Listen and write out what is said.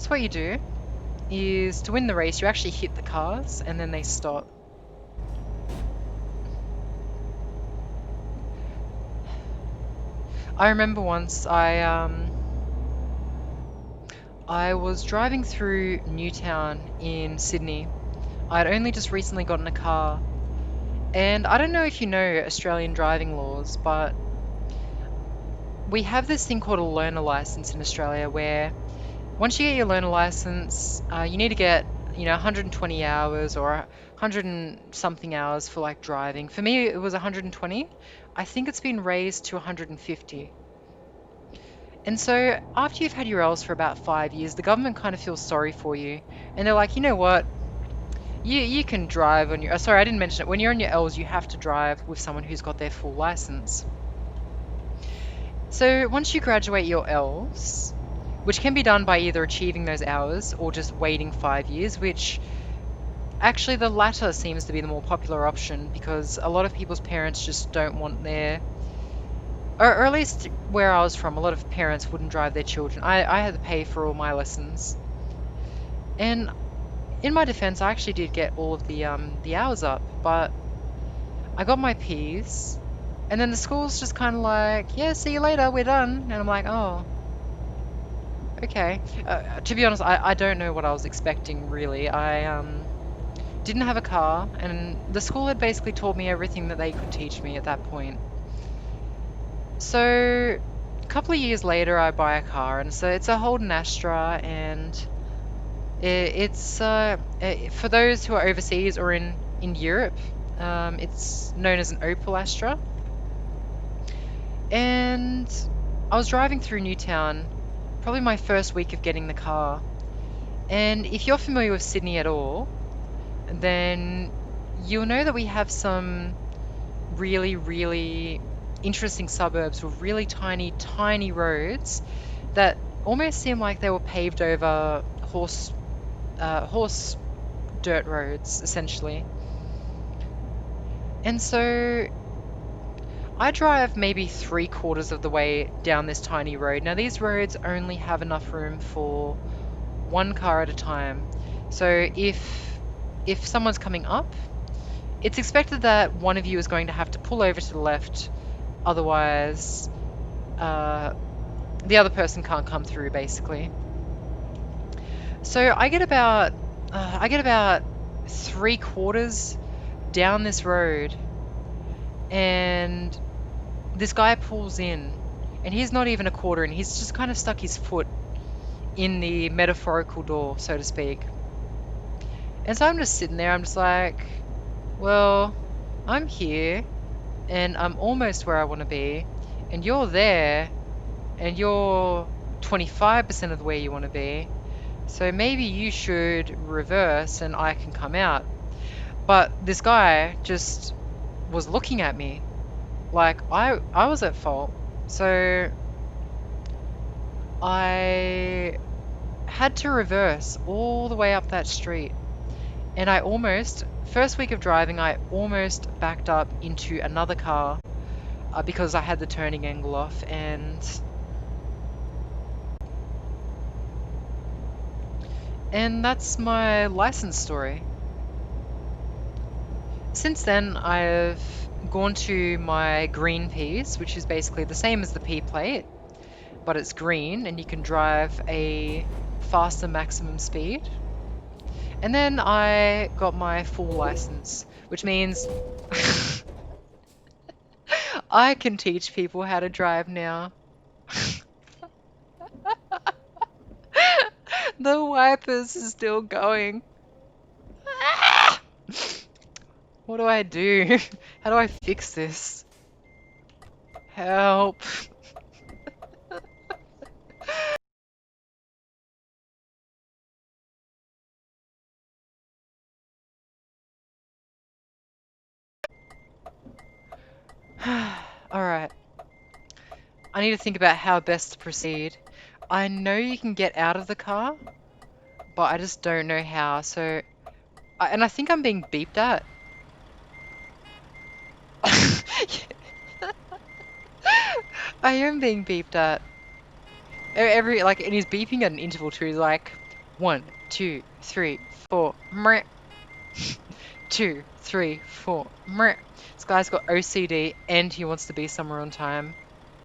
guess what you do is to win the race, you actually hit the cars and then they stop. I remember once I was driving through Newtown in Sydney. I'd only just recently gotten a car, and I don't know if you know Australian driving laws, but we have this thing called a learner license in Australia where once you get your learner license, you need to get, 120 hours or 100 and something hours for like driving. For me, it was 120. I think it's been raised to 150. And so after you've had your L's for about 5 years, the government kind of feels sorry for you. And they're like, you know what? You can drive on your, sorry, I didn't mention it. When you're on your L's, you have to drive with someone who's got their full license. So once you graduate your L's, which can be done by either achieving those hours or just waiting 5 years, which actually the latter seems to be the more popular option because a lot of people's parents just don't want their, or at least where I was from, a lot of parents wouldn't drive their children. I had to pay for all my lessons. And in my defense, I actually did get all of the hours up, but I got my P's, and then the school's just kind of like, yeah, see you later, we're done. And I'm like, oh, okay. To be honest, I don't know what I was expecting, really. I didn't have a car, and the school had basically taught me everything that they could teach me at that point. So, a couple of years later, I buy a car, and so it's a Holden Astra, and it's for those who are overseas or in Europe, it's known as an Opel Astra. And I was driving through Newtown, probably my first week of getting the car. And if you're familiar with Sydney at all, then you'll know that we have some really, really interesting suburbs with really tiny, tiny roads that almost seem like they were paved over horse dirt roads, essentially. And so I drive maybe 3/4 of the way down this tiny road. Now, these roads only have enough room for one car at a time. So if someone's coming up, it's expected that one of you is going to have to pull over to the left, otherwise the other person can't come through, basically. So I get about 3/4 down this road, and this guy pulls in, and he's not even a quarter in. He's just kind of stuck his foot in the metaphorical door, so to speak. And so I'm just sitting there. I'm just like, well, I'm here, and I'm almost where I want to be, and you're there, and you're 25% of the way you want to be. So maybe you should reverse and I can come out. But this guy just was looking at me like I was at fault. So I had to reverse all the way up that street. And I almost, first week of driving, I almost backed up into another car because I had the turning angle off. And that's my license story. Since then, I've gone to my green Ps, which is basically the same as the P plate, but it's green and you can drive a faster maximum speed. And then I got my full license, which means I can teach people how to drive now. The wipers are still going. What do I do? How do I fix this? Help. Alright. I need to think about how best to proceed. I know you can get out of the car, but I just don't know how. So, and I think I'm being beeped at. I am being beeped at. Every like, and he's beeping at an interval too. He's like One, two, three, four. Meh. Two, three, four. Meh. This guy's got OCD and he wants to be somewhere on time.